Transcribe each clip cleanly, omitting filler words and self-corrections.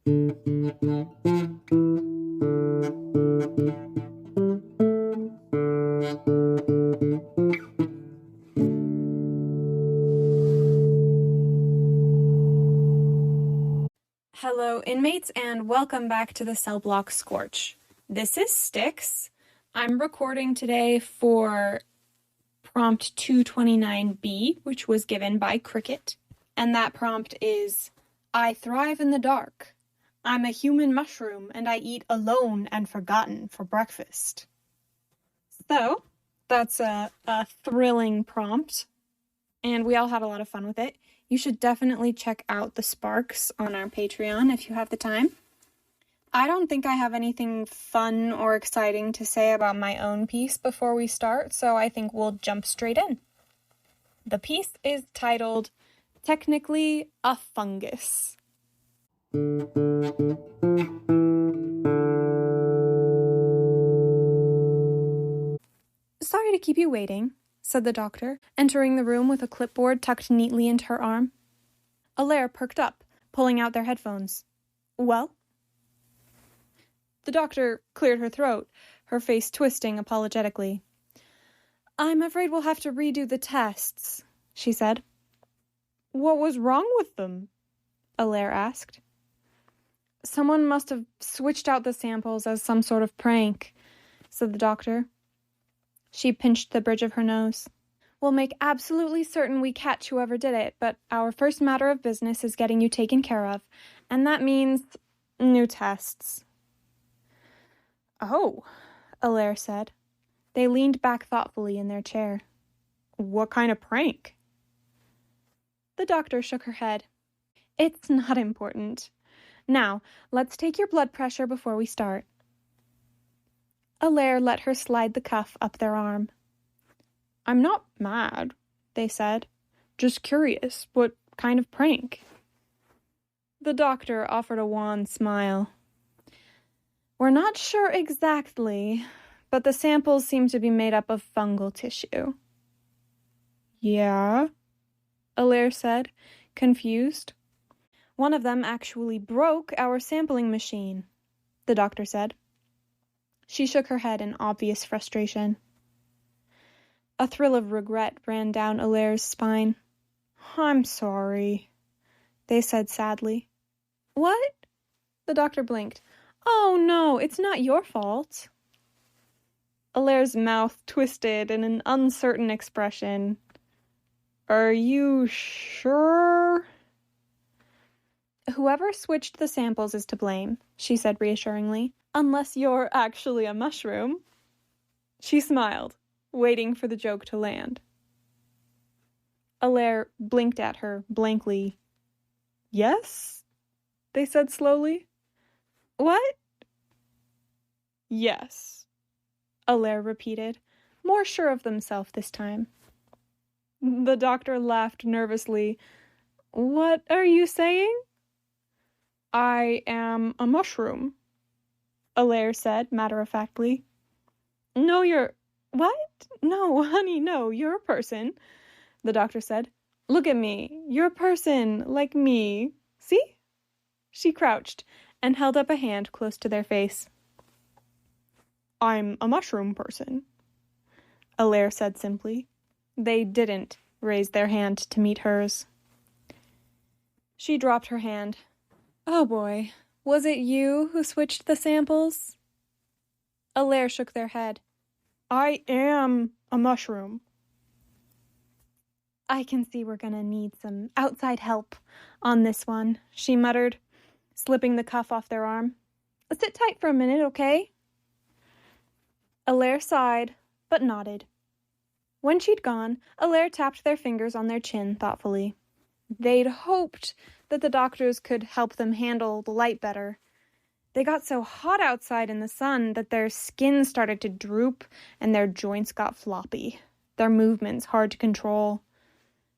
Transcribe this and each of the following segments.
Hello, inmates, and welcome back to the cellblock Scorch. This is Styx. I'm recording today for prompt 229B, which was given by Cricket. And that prompt is, I thrive in the dark. I'm a human mushroom, and I eat alone and forgotten for breakfast. So, that's a thrilling prompt, and we all had a lot of fun with it. You should definitely check out the Sparks on our Patreon if you have the time. I don't think I have anything fun or exciting to say about my own piece before we start, so I think we'll jump straight in. The piece is titled, Technically a Fungus. Sorry to keep you waiting, said the doctor, entering the room with a clipboard tucked neatly into her arm. Allaire perked up, pulling out their headphones. Well? The doctor cleared her throat, her face twisting apologetically. I'm afraid we'll have to redo the tests, she said. What was wrong with them? Allaire asked. Someone must have switched out the samples as some sort of prank, said the doctor. She pinched the bridge of her nose. We'll make absolutely certain we catch whoever did it, but our first matter of business is getting you taken care of, and that means new tests. Oh, Allaire said. They leaned back thoughtfully in their chair. What kind of prank? The doctor shook her head. It's not important. Now, let's take your blood pressure before we start. Allaire let her slide the cuff up their arm. I'm not mad, they said. Just curious, what kind of prank? The doctor offered a wan smile. We're not sure exactly, but the samples seem to be made up of fungal tissue. Yeah? Allaire said, confused. One of them actually broke our sampling machine, the doctor said. She shook her head in obvious frustration. A thrill of regret ran down Allaire's spine. I'm sorry, they said sadly. What? The doctor blinked. Oh no, it's not your fault. Allaire's mouth twisted in an uncertain expression. Are you sure? Whoever switched the samples is to blame, she said reassuringly. Unless you're actually a mushroom. She smiled, waiting for the joke to land. Allaire blinked at her blankly. Yes? They said slowly. What? Yes, Allaire repeated, more sure of themselves this time. The doctor laughed nervously. What are you saying? I am a mushroom, Allaire said matter-of-factly. No, you're... What? No, honey, no, you're a person, the doctor said. Look at me. You're a person, like me. See? She crouched and held up a hand close to their face. I'm a mushroom person, Allaire said simply. They didn't raise their hand to meet hers. She dropped her hand. Oh boy, was it you who switched the samples? Allaire shook their head. I am a mushroom. I can see we're gonna need some outside help on this one, she muttered, slipping the cuff off their arm. Sit tight for a minute, okay? Allaire sighed, but nodded. When she'd gone, Allaire tapped their fingers on their chin thoughtfully. They'd hoped that the doctors could help them handle the light better. They got so hot outside in the sun that their skin started to droop and their joints got floppy, their movements hard to control.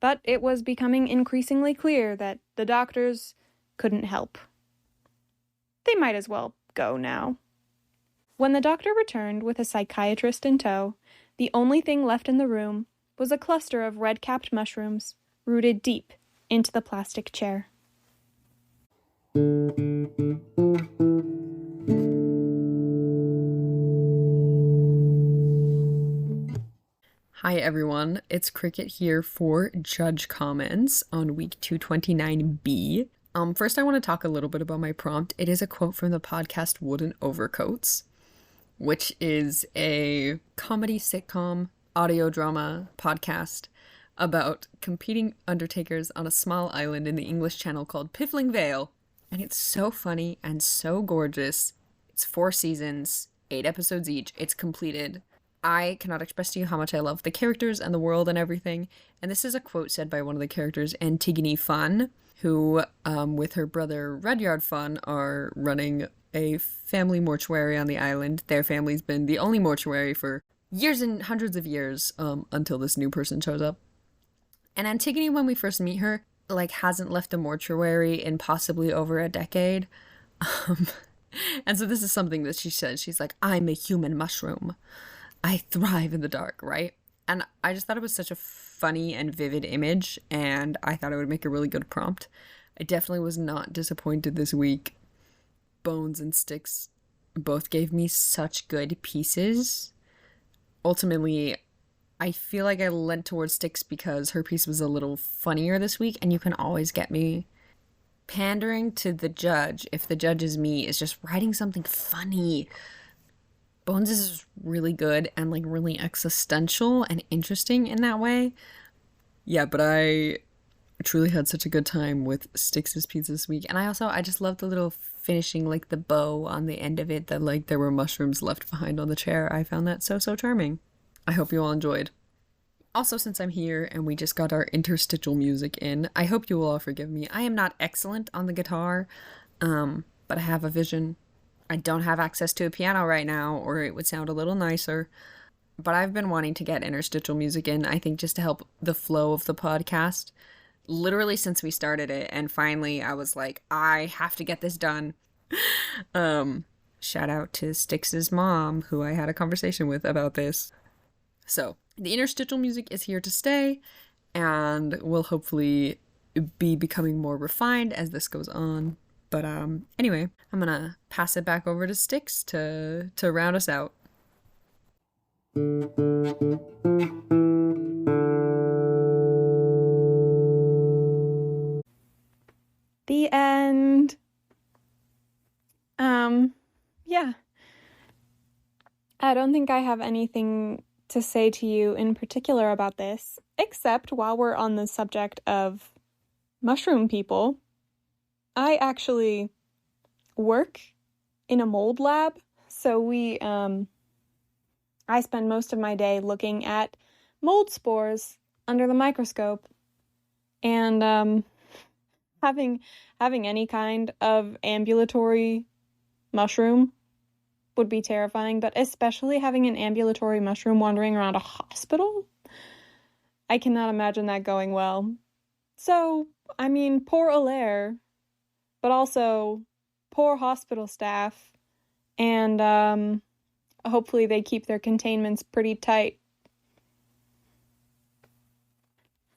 But it was becoming increasingly clear that the doctors couldn't help. They might as well go now. When the doctor returned with a psychiatrist in tow, the only thing left in the room was a cluster of red-capped mushrooms rooted deep into the plastic chair. Hi everyone, it's Cricket here for Judge Comments on week 229B. First I want to talk a little bit about my prompt. It is a quote from the podcast Wooden Overcoats, which is a comedy sitcom audio drama podcast about competing undertakers on a small island in the English Channel called Piffling Vale. And it's so funny and so gorgeous. It's 4 seasons, 8 episodes each. It's completed. I cannot express to you how much I love the characters and the world and everything. And this is a quote said by one of the characters, Antigone Funn, who, with her brother Rudyard Funn, are running a family mortuary on the island. Their family's been the only mortuary for years and hundreds of years, until this new person shows up. And Antigone, when we first meet her, hasn't left the mortuary in possibly over a decade. And so this is something that she says. She's like, I'm a human mushroom. I thrive in the dark, right? And I just thought it was such a funny and vivid image, and I thought it would make a really good prompt. I definitely was not disappointed this week. Bones and Styx both gave me such good pieces. Ultimately, I feel like I lent towards Styx because her piece was a little funnier this week, and you can always get me pandering to the judge, if the judge is me, is just writing something funny. Bones is really good and really existential and interesting in that way. Yeah, but I truly had such a good time with Styx's piece this week. And I just love the little finishing, the bow on the end of it, that there were mushrooms left behind on the chair. I found that so charming. I hope you all enjoyed. Also, since I'm here and we just got our interstitial music in, I hope you will all forgive me. I am not excellent on the guitar, but I have a vision. I don't have access to a piano right now, or it would sound a little nicer. But I've been wanting to get interstitial music in, I think, just to help the flow of the podcast, literally since we started it. And finally, I was like, I have to get this done. Shout out to Styx's mom, who I had a conversation with about this. So, the interstitial music is here to stay, and will hopefully be becoming more refined as this goes on. But anyway, I'm gonna pass it back over to Styx to round us out. The end. Yeah. I don't think I have anything to say to you in particular about this, except while we're on the subject of mushroom people, I actually work in a mold lab, so I spend most of my day looking at mold spores under the microscope, and having any kind of ambulatory mushroom would be terrifying, but especially having an ambulatory mushroom wandering around a hospital, I cannot imagine that going well. So, poor Alaire, but also poor hospital staff, and hopefully they keep their containments pretty tight.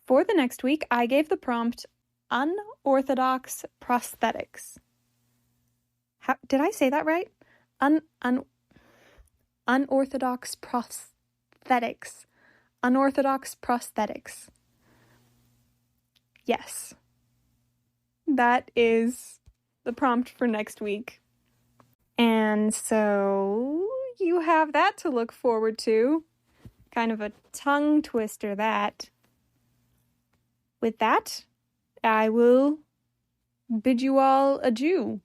For the next week, I gave the prompt, unorthodox prosthetics. Did I say that right? Unorthodox prosthetics. Unorthodox prosthetics. Yes. That is the prompt for next week. And so you have that to look forward to. Kind of a tongue twister, that. With that, I will bid you all adieu.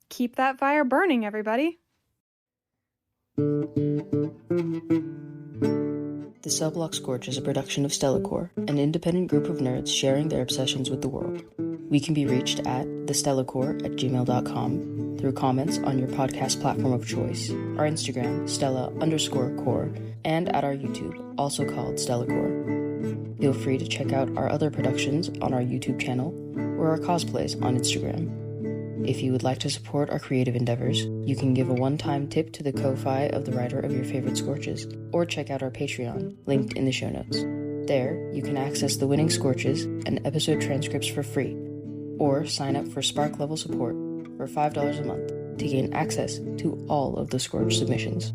Keep that fire burning, everybody. The Cellblock Scorch is a production of Stellacore, an independent group of nerds sharing their obsessions with the world. We can be reached at thestellacore@gmail.com through comments on your podcast platform of choice, our Instagram, Stella_core, and at our YouTube, also called Stellacore. Feel free to check out our other productions on our YouTube channel or our cosplays on Instagram. If you would like to support our creative endeavors, you can give a one-time tip to the Ko-Fi of the writer of your favorite Scorches, or check out our Patreon, linked in the show notes. There, you can access the winning Scorches and episode transcripts for free, or sign up for Spark level support for $5 a month to gain access to all of the Scorch submissions.